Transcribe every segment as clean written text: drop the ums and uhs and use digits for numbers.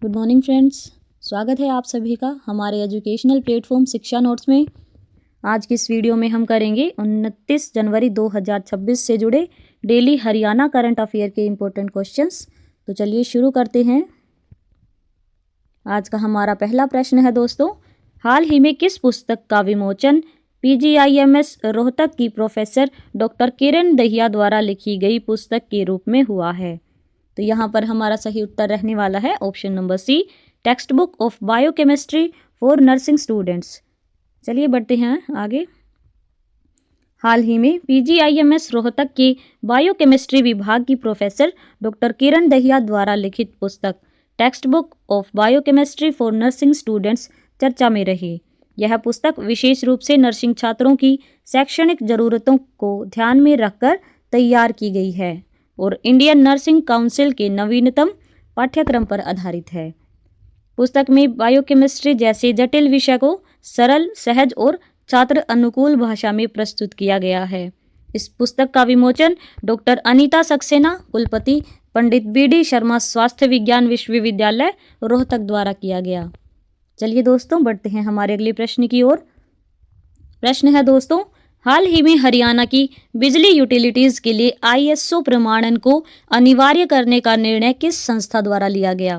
Good morning friends, स्वागत है आप सभी का हमारे एजुकेशनल प्लेटफॉर्म शिक्षा नोट्स में। आज की इस वीडियो में हम करेंगे 29 जनवरी 2026 से जुड़े डेली हरियाणा करंट अफेयर के इम्पोर्टेंट क्वेश्चंस। तो चलिए शुरू करते हैं। आज का हमारा पहला प्रश्न है दोस्तों, हाल ही में किस पुस्तक का विमोचन PGIMS रोहतक की प्रोफेसर डॉक्टर किरण दहिया द्वारा लिखी गई पुस्तक के रूप में हुआ है? तो यहाँ पर हमारा सही उत्तर रहने वाला है option number C, text book of biochemistry for nursing students. चलिए बढ़ते हैं आगे। हाल ही में PGIMS रोहतक के बायोकेमिस्ट्री विभाग की प्रोफेसर डॉक्टर किरण दहिया द्वारा लिखित पुस्तक text book of biochemistry for nursing students चर्चा में रही। यह पुस्तक विशेष रूप से नर्सिंग छात्रों की शैक्षणिक जरूरतों को ध्यान में रखकर तैयार की गई है और इंडियन नर्सिंग काउंसिल के नवीनतम पाठ्यक्रम पर आधारित है। पुस्तक में बायोकेमिस्ट्री जैसे जटिल विषय को सरल, सहज और छात्र अनुकूल भाषा में प्रस्तुत किया गया है। इस पुस्तक का विमोचन डॉक्टर अनीता सक्सेना, कुलपति पंडित BD शर्मा स्वास्थ्य विज्ञान विश्वविद्यालय रोहतक द्वारा किया गया। चलिए दोस्तों बढ़ते हैं हमारे अगले प्रश्न की ओर। प्रश्न है दोस्तों, हाल ही में हरियाणा की बिजली यूटिलिटीज के लिए ISO प्रमाणन को अनिवार्य करने का निर्णय किस संस्था द्वारा लिया गया?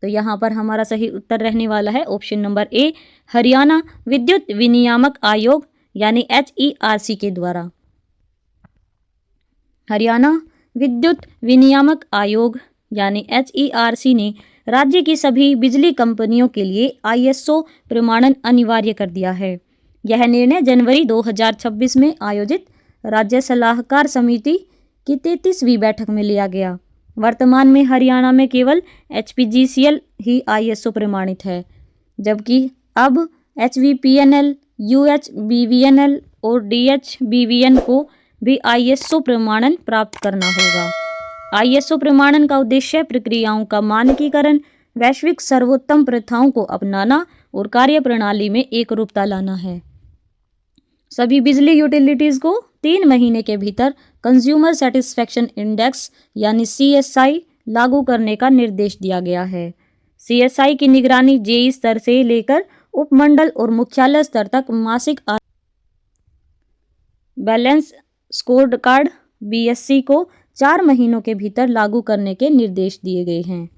तो यहाँ पर हमारा सही उत्तर रहने वाला है ऑप्शन नंबर ए, हरियाणा विद्युत विनियामक आयोग यानी HERC के द्वारा। हरियाणा विद्युत विनियामक आयोग यानी HERC ने राज्य की सभी बिजली कंपनियों के लिए ISO प्रमाणन अनिवार्य कर दिया है। यह निर्णय जनवरी 2026 में आयोजित राज्य सलाहकार समिति की 33वीं बैठक में लिया गया। वर्तमान में हरियाणा में केवल HPGCL ही ISO प्रमाणित है, जबकि अब HVPNL, UHBVNL और DHBVN को भी ISO प्रमाणन प्राप्त करना होगा। ISO प्रमाणन का उद्देश्य प्रक्रियाओं का मानकीकरण, वैश्विक सर्वोत्तम प्रथाओं को अपनाना और कार्यप्रणाली में एकरूपता लाना है। सभी बिजली यूटिलिटीज को 3 महीने के भीतर कंज्यूमर सेटिस्फैक्शन इंडेक्स यानी CSI लागू करने का निर्देश दिया गया है। CSI की निगरानी JE स्तर से लेकर उपमंडल और मुख्यालय स्तर तक मासिक बैलेंस स्कोर कार्ड BSC को 4 महीनों के भीतर लागू करने के निर्देश दिए गए हैं।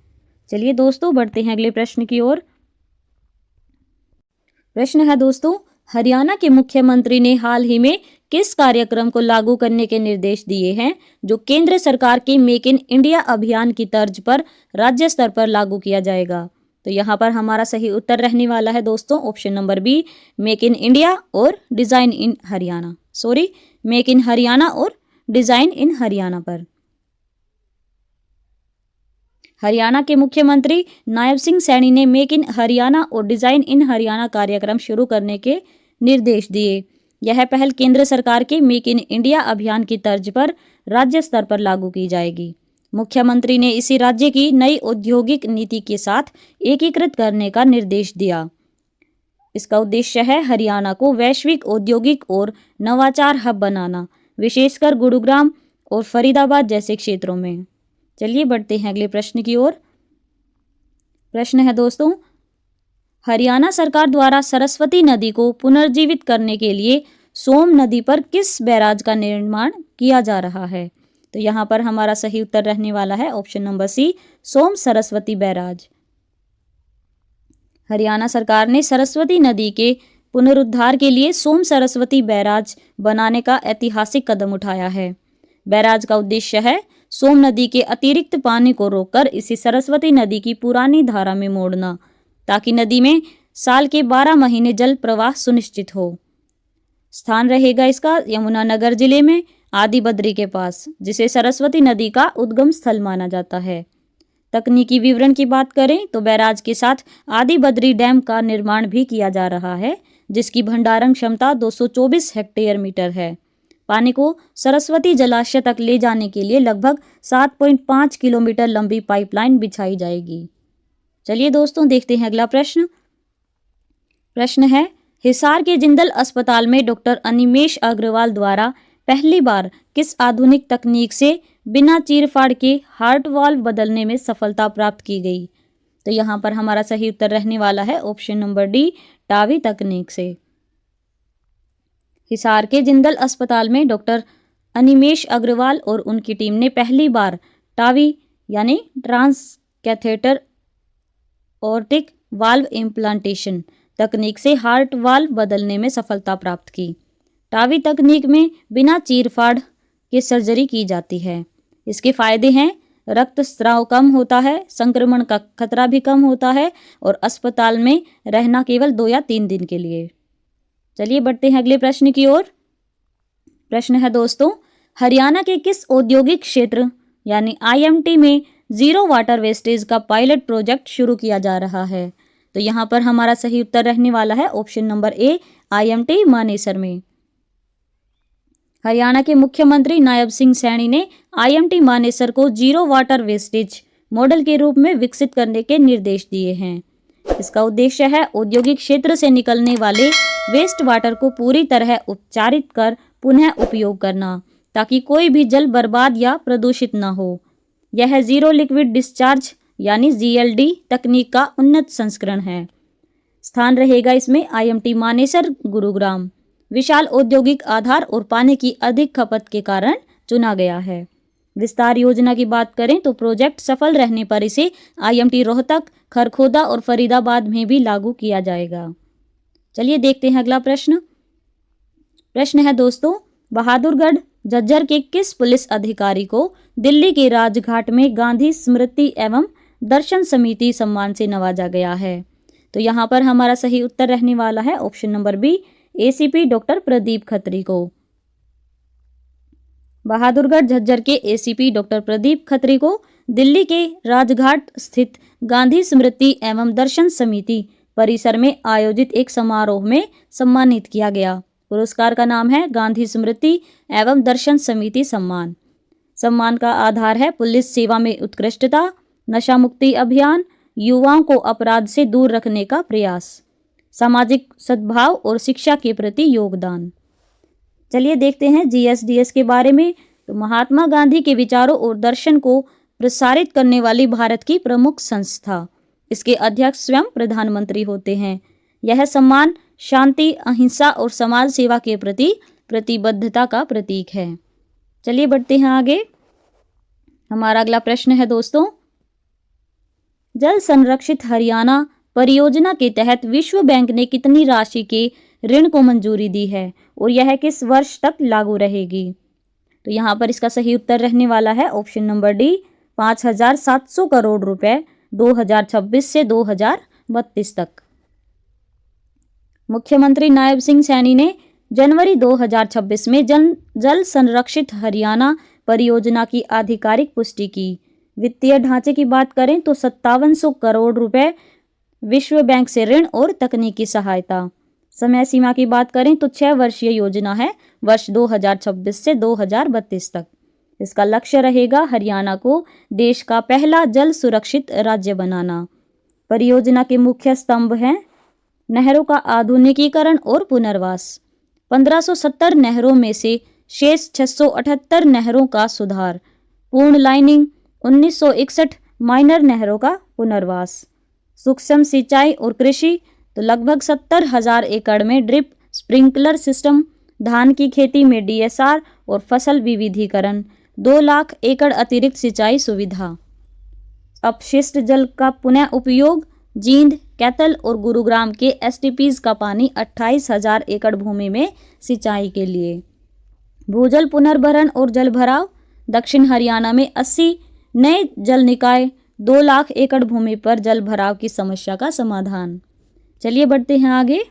चलिए दोस्तों बढ़ते हैं अगले प्रश्न की ओर। प्रश्न है दोस्तों, हरियाणा के मुख्यमंत्री ने हाल ही में किस कार्यक्रम को लागू करने के निर्देश दिए हैं जो केंद्र सरकार के मेक इन इंडिया अभियान की तर्ज पर राज्य स्तर पर लागू किया जाएगा? तो यहाँ पर हमारा सही उत्तर रहने वाला है दोस्तों option number B, make in India और design in Haryana. Make in Haryana और डिजाइन इन हरियाणा पर। हरियाणा के मुख्यमंत्री नायब सिंह सैनी ने मेक इन हरियाणा और डिजाइन इन हरियाणा कार्यक्रम शुरू करने के निर्देश दिए। यह पहल केंद्र सरकार के मेक इन इंडिया अभियान की तर्ज पर राज्य स्तर पर लागू की जाएगी। मुख्यमंत्री ने इसे राज्य की नई औद्योगिक नीति के साथ एकीकृत करने का निर्देश दिया। इसका उद्देश्य है हरियाणा को वैश्विक औद्योगिक और नवाचार हब बनाना, विशेषकर गुरुग्राम और फरीदाबाद जैसे क्षेत्रों में। चलिए बढ़ते हैं अगले प्रश्न की ओर। प्रश्न है दोस्तों, हरियाणा सरकार द्वारा सरस्वती नदी को पुनर्जीवित करने के लिए सोम नदी पर किस बैराज का निर्माण किया जा रहा है? तो यहाँ पर हमारा सही उत्तर रहने वाला है ऑप्शन नंबर सी, सोम सरस्वती बैराज। हरियाणा सरकार ने सरस्वती नदी के पुनरुद्धार के लिए सोम सरस्वती बैराज बनाने का ऐतिहासिक कदम उठाया है। बैराज का उद्देश्य है सोम नदी के अतिरिक्त पानी को रोककर इसे सरस्वती नदी की पुरानी धारा में मोड़ना, ताकि नदी में साल के 12 महीने जल प्रवाह सुनिश्चित हो। स्थान रहेगा इसका यमुनानगर जिले में आदि बद्री के पास, जिसे सरस्वती नदी का उद्गम स्थल माना जाता है। तकनीकी विवरण की बात करें तो बैराज के साथ आदि बद्री डैम का निर्माण भी किया जा रहा है, जिसकी भंडारण क्षमता 224 हेक्टेयर मीटर है। पानी को सरस्वती जलाशय तक ले जाने के लिए लगभग 7.5 किलोमीटर लंबी पाइपलाइन बिछाई जाएगी। चलिए दोस्तों देखते हैं अगला प्रश्न। प्रश्न है, हिसार के जिंदल अस्पताल में डॉक्टर अनिमेश अग्रवाल द्वारा पहली बार किस आधुनिक तकनीक से बिना चीरफाड़ के हार्ट वाल्व बदलने में सफलता प्राप्त की गई? तो यहाँ पर हमारा सही उत्तर रहने वाला है ऑप्शन नंबर डी, टावी तकनीक से। हिसार के जिंदल अस्पताल में डॉक्टर अनिमेश अग्रवाल और उनकी टीम ने पहली बार टावी यानी transcatheter aortic valve implantation तकनीक से हार्ट वाल्व बदलने में सफलता प्राप्त की। टावी तकनीक में बिना चीरफाड़ के सर्जरी की जाती है। इसके फायदे हैं, रक्तस्राव कम होता है, संक्रमण का खतरा भी कम होता है और अस्पताल में रहना केवल 2 या 3 दिन के लिए। चलिए बढ़ते हैं अगले प्रश्न की ओर। प्रश्न है दोस्तों, हरियाणा के किस औद्योगिक क्षेत्र यानी आईएमटी में जीरो वाटर वेस्टेज का पायलट प्रोजेक्ट शुरू किया जा रहा है? तो यहाँ पर हमारा सही उत्तर रहने वाला है option number A, IMT Manesar में। हरियाणा के मुख्यमंत्री नायब सिंह सैनी ने आईएमटी मानेसर को जीरो वाटर वेस्टेज मॉडल के रूप में विकसित करने के निर्देश दिए हैं। इसका उद्देश्य है औद्योगिक क्षेत्र से निकलने वाले वेस्ट वाटर को पूरी तरह उपचारित कर पुनः उपयोग करना, ताकि कोई भी जल बर्बाद या प्रदूषित न हो। यह जीरो लिक्विड डिस्चार्ज यानी जीएलडी तकनीक का उन्नत संस्करण है। स्थान रहेगा इसमें आईएमटी मानेसर, गुरुग्राम। विशाल औद्योगिक आधार और पानी की अधिक खपत के कारण चुना गया है। विस्तार योजना की बात करें तो प्रोजेक्ट सफल रहने पर इसे आईएमटी रोहतक, खरखोदा और फरीदाबाद में भी लागू किया जाएगा। चलिए देखते हैं अगला प्रश्न। प्रश्न है दोस्तों, बहादुरगढ़ झज्जर के किस पुलिस अधिकारी को दिल्ली के राजघाट में गांधी स्मृति एवं दर्शन समिति सम्मान से नवाजा गया है? तो यहाँ पर हमारा सही उत्तर रहने वाला है option number B, ACP doctor Pradeep Khatri को। बहादुरगढ़ झज्जर के एसीपी डॉक्टर प्रदीप खत्री को दिल्ली के राजघाट स्थित गांधी स्मृति एवं दर्शन समिति परिसर में आयोजित एक समारोह में सम्मानित किया गया। पुरस्कार का नाम है गांधी स्मृति एवं दर्शन समिति सम्मान। सम्मान का आधार है पुलिस सेवा में उत्कृष्टता, नशा मुक्ति अभियान, युवाओं को अपराध से दूर रखने का प्रयास, सामाजिक सद्भाव और शिक्षा के प्रति योगदान। चलिए देखते हैं जीएसडीएस के बारे में। तो महात्मा गांधी के विचारों और दर्शन को प्रसारित करने वाली भारत की प्रमुख संस्था। इसके अध्यक्ष स्वयं प्रधानमंत्री होते हैं। यह सम्मान शांति, अहिंसा और समाज सेवा के प्रति प्रतिबद्धता का प्रतीक है। चलिए बढ़ते हैं आगे। हमारा अगला प्रश्न है दोस्तों, जल संरक्षित हरियाणा परियोजना के तहत विश्व बैंक ने कितनी राशि के ऋण को मंजूरी दी है और यह किस वर्ष तक लागू रहेगी? तो यहाँ पर इसका सही उत्तर रहने वाला है ऑप्शन नंबर डी, 5,700 करोड़ रुपए 2026 से 2032 तक। मुख्यमंत्री नायब सिंह सैनी ने जनवरी 2026 में जल संरक्षित हरियाणा परियोजना की आधिकारिक पुष्टि की। वित्तीय ढांचे की बात करें तो 5700 करोड़ रुपए विश्व बैंक से ऋण और तकनीकी सहायता। समय सीमा की बात करें तो 6 वर्षीय योजना है, वर्ष 2026 से 2032 तक। इसका लक्ष्य रहेगा हरियाणा को देश का पहला जल सुरक्षित राज्य बनाना। परियोजना के मुख्य स्तंभ हैं नहरों का आधुनिकीकरण और पुनर्वास, 1570 नहरों में से शेष 678 नहरों का सुधार, पूर्ण लाइनिंग, 1961 माइनर नहरों का पुनर्वास, सूक्ष्म सिंचाई और कृषि तो लगभग 70,000 एकड़ में ड्रिप स्प्रिंकलर सिस्टम, धान की खेती में डीएसआर और फसल विविधीकरण, 2 लाख एकड़ अतिरिक्त सिंचाई सुविधा, अपशिष्ट जल का पुनः उपयोग, जींद, कैथल और गुरुग्राम के एसटीपीज का पानी 28,000 एकड़ भूमि में सिंचाई के लिए, भूजल पुनर्भरण और जल भराव, दक्षिण हरियाणा में 80 नए जल निकाय, 2 लाख एकड़ भूमि पर जल भराव की समस्या का समाधान। चलिए बढ़ते हैं आगे।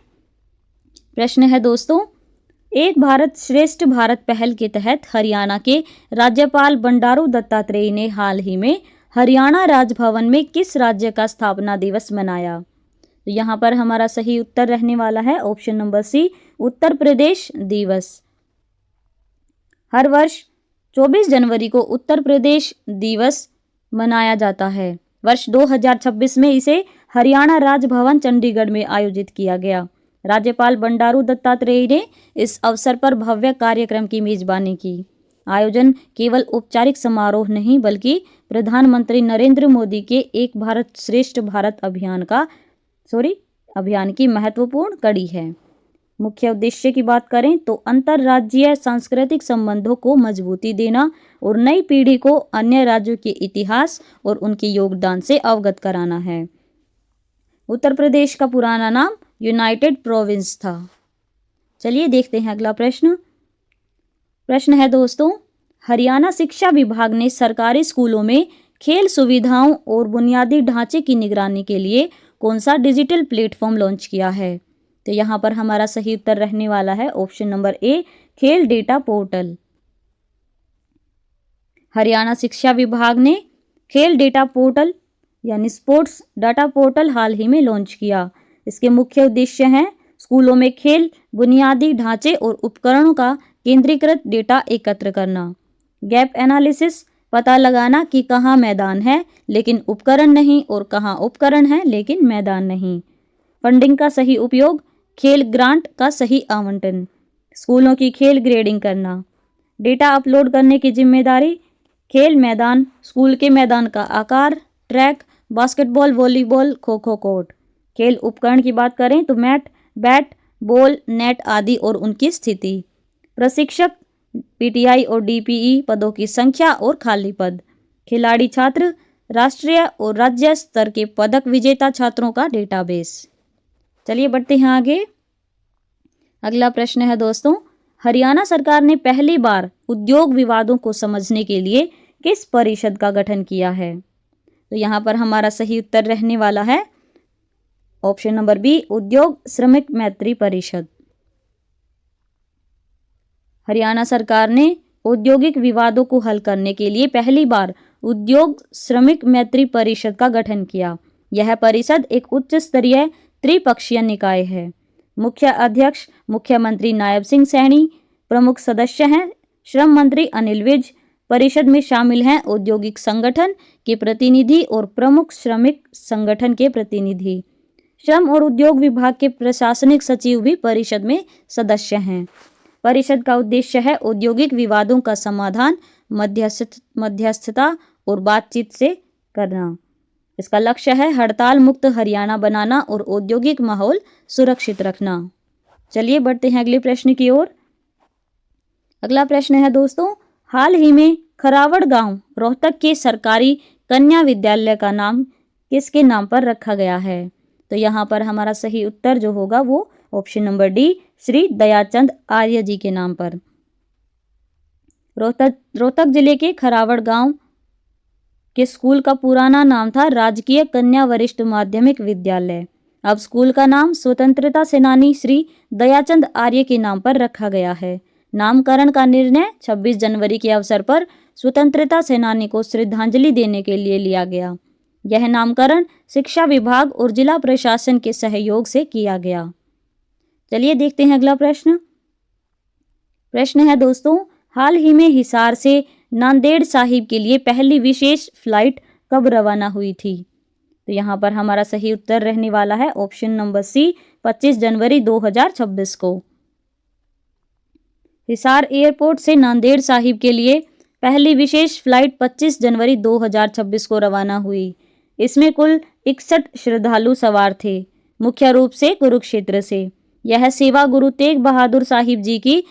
प्रश्न है दोस्तों, एक भारत श्रेष्ठ भारत पहल के तहत हरियाणा के राज्यपाल बंडारू दत्तात्रेय ने हाल ही में हरियाणा राजभवन में किस राज्य का स्थापना दिवस मनाया? तो यहाँ पर हमारा सही उत्तर रहने वाला है ऑप्शन नंबर सी, उत्तर प्रदेश दिवस। हर वर्ष 24 जनवरी को उत्तर प्रदेश दिवस मनाया जाता है। वर्ष 2026 में इसे हरियाणा राजभवन चंडीगढ़ में आयोजित किया गया। राज्यपाल बंडारू दत्तात्रेय ने इस अवसर पर भव्य कार्यक्रम की मेजबानी की। आयोजन केवल औपचारिक समारोह नहीं बल्कि प्रधानमंत्री नरेंद्र मोदी के एक भारत श्रेष्ठ भारत अभियान की महत्वपूर्ण कड़ी है। मुख्य उद्देश्य की बात करें तो अंतर्राज्यीय सांस्कृतिक संबंधों को मजबूती देना और नई पीढ़ी को अन्य राज्यों के इतिहास और उनके योगदान से अवगत कराना है। उत्तर प्रदेश का पुराना नाम यूनाइटेड प्रोविंस था। चलिए देखते हैं अगला प्रश्न। प्रश्न है दोस्तों, हरियाणा शिक्षा विभाग ने सरकारी स्कूलों में खेल सुविधाओं और बुनियादी ढांचे की निगरानी के लिए कौन सा डिजिटल प्लेटफॉर्म लॉन्च किया है? तो यहाँ पर हमारा सही उत्तर रहने वाला है ऑप्शन नंबर ए, खेल डेटा पोर्टल। हरियाणा शिक्षा विभाग ने खेल डेटा पोर्टल यानी स्पोर्ट्स डाटा पोर्टल हाल ही में लॉन्च किया। इसके मुख्य उद्देश्य हैं स्कूलों में खेल बुनियादी ढांचे और उपकरणों का केंद्रीकृत डेटा एकत्र करना, गैप एनालिसिस पता लगाना कि कहाँ मैदान है लेकिन उपकरण नहीं और कहाँ उपकरण है लेकिन मैदान नहीं, फंडिंग का सही उपयोग, खेल ग्रांट का सही आवंटन, स्कूलों की खेल ग्रेडिंग करना, डेटा अपलोड करने की जिम्मेदारी, खेल मैदान, स्कूल के मैदान का आकार, track, basketball, volleyball, kho kho court. खेल उपकरण की बात करें तो मैट, बैट, बॉल, नेट आदि और उनकी स्थिति, प्रशिक्षक, पीटीआई और डीपीई पदों की संख्या और खाली पद, खिलाड़ी छात्र, राष्ट्रीय और राज्य स्तर के पदक विजेता छात्रों का डेटाबेस। चलिए बढ़ते हैं आगे। अगला प्रश्न है दोस्तों, हरियाणा सरकार ने पहली बार उद्योग विवादों को समझने के लिए किस परिषद का गठन किया है? तो यहाँ पर हमारा सही उत्तर रहने वाला है ऑप्शन नंबर बी, उद्योग श्रमिक मैत्री परिषद। हरियाणा सरकार ने औद्योगिक विवादों को हल करने के लिए पहली बार उद्योग श्रमिक मैत्री परिषद का गठन किया। यह परिषद एक उच्च स्तरीय त्रिपक्षीय निकाय है। मुख्य अध्यक्ष मुख्यमंत्री नायब सिंह सैनी, प्रमुख सदस्य हैं श्रम मंत्री अनिल विज। परिषद में शामिल हैं औद्योगिक संगठन के प्रतिनिधि और प्रमुख श्रमिक संगठन के प्रतिनिधि। श्रम और उद्योग विभाग के प्रशासनिक सचिव भी परिषद में सदस्य हैं। परिषद का उद्देश्य है औद्योगिक विवादों का समाधान मध्यस्थता और बातचीत से करना। इसका लक्ष्य है हड़ताल मुक्त हरियाणा बनाना और औद्योगिक माहौल सुरक्षित रखना। चलिए बढ़ते हैं अगले प्रश्न की ओर। अगला प्रश्न है दोस्तों, हाल ही में खरावड़ गांव रोहतक के सरकारी कन्या विद्यालय का नाम किसके नाम पर रखा गया है? तो यहाँ पर हमारा सही उत्तर जो होगा वो option number D, Shri Dayachand Arya ji के नाम पर। रोहतक जिले के खरावड़ गांव के स्कूल का पुराना नाम था राजकीय कन्या वरिष्ठ माध्यमिक विद्यालय। अब स्कूल का नाम स्वतंत्रता सेनानी श्री दयाचंद आर्य के नाम पर रखा गया है। नामकरण का निर्णय 26 जनवरी के अवसर पर स्वतंत्रता सेनानी को श्रद्धांजलि देने के लिए लिया गया। यह नामकरण शिक्षा विभाग और जिला प्रशासन के सहयोग से किया गया। चलिए देखते हैं अगला प्रश्न। प्रश्न है दोस्तों, हाल ही में हिसार से नांदेड़ साहिब के लिए पहली विशेष फ्लाइट कब रवाना हुई थी? तो यहाँ पर हमारा सही उत्तर रहने वाला है ऑप्शन नंबर सी, 25 जनवरी 2026 को। हिसार एयरपोर्ट से नांदेड़ साहिब के लिए पहली विशेष फ्लाइट 25 जनवरी 2026 को रवाना हुई। इसमें कुल 61 श्रद्धालु सवार थे, मुख्य रूप से कुरुक्षेत्र से। यह सेवा गुरु तेग बहादुर साहिब जी की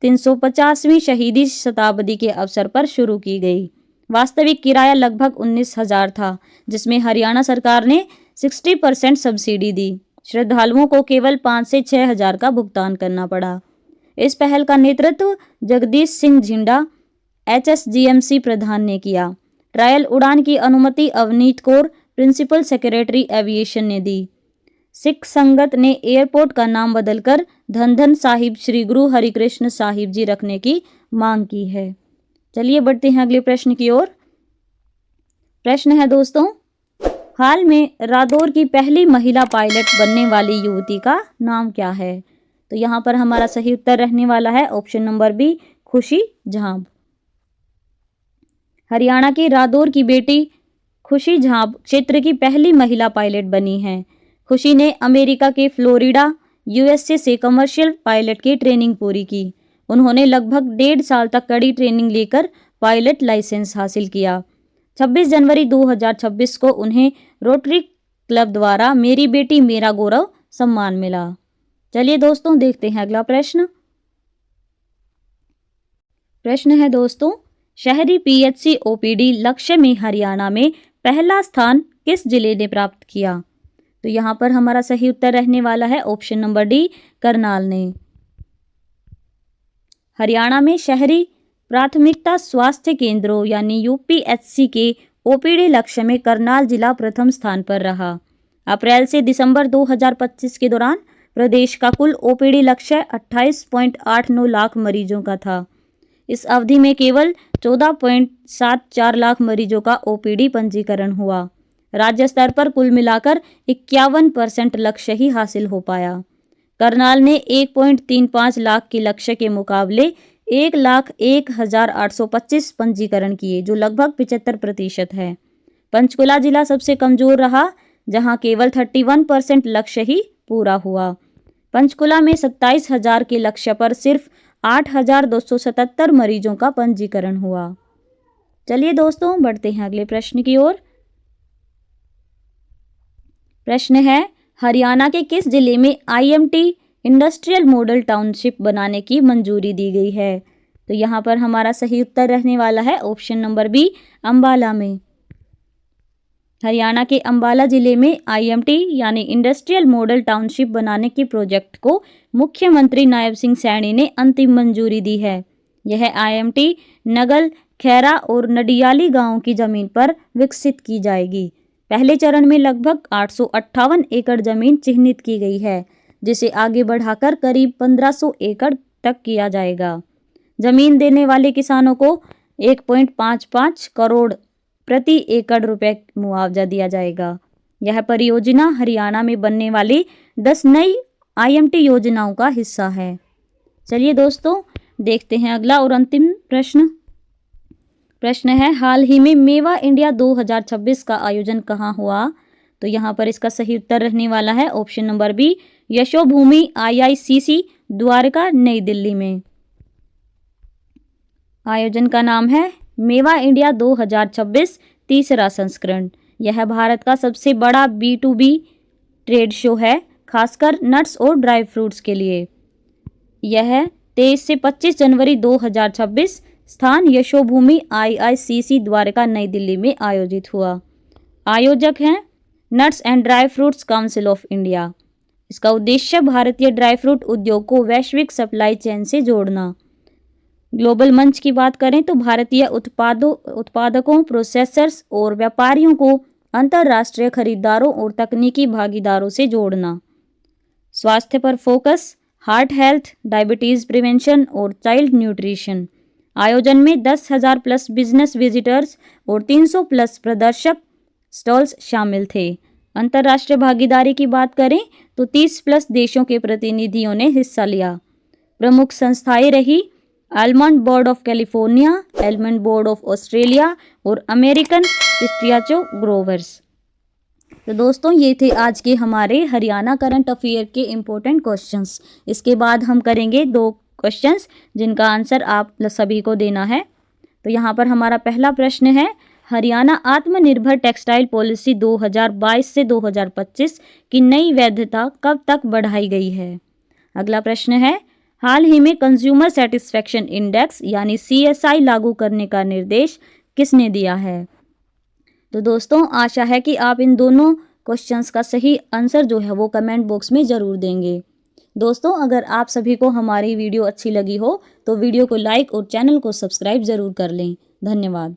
350वीं शहीदी शताब्दी के अवसर पर शुरू की गई। वास्तविक किराया लगभग 19,000 था, जिसमें हरियाणा सरकार ने 60% सब्सिडी दी। श्रद्धालुओं को केवल 5 से 6 हज़ार का भुगतान करना पड़ा। इस पहल का नेतृत्व जगदीश सिंह झिंडा HSGMC प्रधान ने किया। ट्रायल उड़ान की अनुमति Avneet Kaur principal secretary aviation ने दी। सिख संगत ने एयरपोर्ट का नाम बदलकर धन साहिब श्री गुरु हरिकृष्ण साहिब जी रखने की मांग की है। चलिए बढ़ते हैं अगले प्रश्न की ओर। प्रश्न है दोस्तों, हाल में रादौर की पहली महिला पायलट बनने वाली युवती का नाम क्या है? तो यहाँ पर हमारा सही उत्तर रहने वाला है ऑप्शन नंबर बी, खुशी झांब। हरियाणा की रादौर की बेटी खुशी झांब क्षेत्र की पहली महिला पायलट बनी है। खुशी ने अमेरिका के फ्लोरिडा USA से कमर्शियल पायलट की ट्रेनिंग पूरी की। उन्होंने लगभग 1.5 साल तक कड़ी ट्रेनिंग लेकर पायलट लाइसेंस हासिल किया। 26 जनवरी 2026 को उन्हें रोटरी क्लब द्वारा मेरी बेटी मेरा गौरव सम्मान मिला। चलिए दोस्तों देखते हैं अगला प्रश्न। प्रश्न है दोस्तों, शहरी पीएचसी ओपीडी लक्ष्य में हरियाणा में पहला स्थान किस जिले ने प्राप्त किया? तो यहाँ पर हमारा सही उत्तर रहने वाला है ऑप्शन नंबर डी, करनाल ने। हरियाणा में शहरी प्राथमिकता स्वास्थ्य केंद्रों यानी यूपीएचसी के ओपीडी लक्ष्य में करनाल जिला प्रथम स्थान पर रहा। अप्रैल से दिसंबर 2025 के दौरान प्रदेश का कुल ओपीडी लक्ष्य 28.89 लाख मरीजों का था। इस अवधि में केवल 14.74 लाख मरीजों का ओपीडी पंजीकरण हुआ। राज्य स्तर पर कुल मिलाकर 51% लक्ष्य ही हासिल हो पाया। करनाल ने 1.35 लाख के लक्ष्य के मुकाबले 1,01,825 पंजीकरण किए, जो लगभग 75% है। पंचकुला जिला सबसे कमजोर रहा, जहां केवल 31% लक्ष्य ही पूरा हुआ। पंचकुला में 27,000 के लक्ष्य पर सिर्फ 8,277 मरीजों का पंजीकरण हुआ। चलिए दोस्तों बढ़ते हैं अगले प्रश्न की ओर। प्रश्न है, हरियाणा के किस जिले में आईएमटी इंडस्ट्रियल मॉडल टाउनशिप बनाने की मंजूरी दी गई है? तो यहाँ पर हमारा सही उत्तर रहने वाला है ऑप्शन नंबर बी, अंबाला में। हरियाणा के अंबाला जिले में आईएमटी यानी इंडस्ट्रियल मॉडल टाउनशिप बनाने के प्रोजेक्ट को मुख्यमंत्री नायब सिंह सैनी ने अंतिम मंजूरी दी है। यह आईएमटी नगल, खैरा और नडियाली गांवों की जमीन पर विकसित की जाएगी। पहले चरण में लगभग 858 एकड़ जमीन चिन्हित की गई है, जिसे आगे बढ़ाकर करीब 1500 एकड़ तक किया जाएगा। जमीन देने वाले किसानों को 1.55 करोड़ प्रति एकड़ रुपए मुआवजा दिया जाएगा। यह परियोजना हरियाणा में बनने वाली 10 नई आईएमटी योजनाओं का हिस्सा है। चलिए दोस्तों देखते हैं अगला और अंतिम प्रश्न। प्रश्न है, हाल ही में मेवा इंडिया 2026 का आयोजन कहाँ हुआ? तो यहाँ पर इसका सही उत्तर रहने वाला है option number B, Yashobhoomi IICC Dwarka नई दिल्ली में। आयोजन का नाम है मेवा इंडिया 2026 तीसरा संस्करण। यह भारत का सबसे बड़ा B2B ट्रेड शो है, खासकर नट्स और ड्राई फ्रूट्स के लिए। यह 23 से 25 जनवरी 2026 स्थान यशोभूमि आईआईसीसी द्वारका नई दिल्ली में आयोजित हुआ। आयोजक हैं nuts and dry fruits council of India. इसका उद्देश्य भारतीय ड्राई फ्रूट उद्योग को वैश्विक सप्लाई चेन से जोड़ना। ग्लोबल मंच की बात करें तो भारतीय उत्पादकों, प्रोसेसर्स और व्यापारियों को अंतर्राष्ट्रीय खरीदारों और तकनीकी भागीदारों से जोड़ना। स्वास्थ्य पर focus, heart health, diabetes prevention और चाइल्ड न्यूट्रिशन। आयोजन में 10,000 प्लस बिजनेस विजिटर्स और 300 प्लस प्रदर्शक स्टॉल्स शामिल थे। अंतर्राष्ट्रीय भागीदारी की बात करें तो 30 प्लस देशों के प्रतिनिधियों ने हिस्सा लिया। प्रमुख संस्थाएं रही almond board of California, almond board of Australia और अमेरिकन पिस्टियाचो ग्रोवर्स। तो दोस्तों ये थे आज के हमारे हरियाणा करंट अफेयर के इम्पोर्टेंट क्वेश्चंस। इसके बाद हम करेंगे 2 क्वेश्चंस जिनका आंसर आप सभी को देना है। तो यहाँ पर हमारा पहला प्रश्न है, हरियाणा आत्मनिर्भर टेक्सटाइल पॉलिसी 2022 से 2025 की नई वैधता कब तक बढ़ाई गई है? अगला प्रश्न है, हाल ही में कंज्यूमर सेटिस्फेक्शन इंडेक्स यानी CSI लागू करने का निर्देश किसने दिया है? तो दोस्तों आशा है कि आप इन दोनों क्वेश्चंस का सही आंसर जो है वो कमेंट बॉक्स में ज़रूर देंगे। दोस्तों अगर आप सभी को हमारी वीडियो अच्छी लगी हो तो वीडियो को लाइक और चैनल को सब्सक्राइब ज़रूर कर लें। धन्यवाद।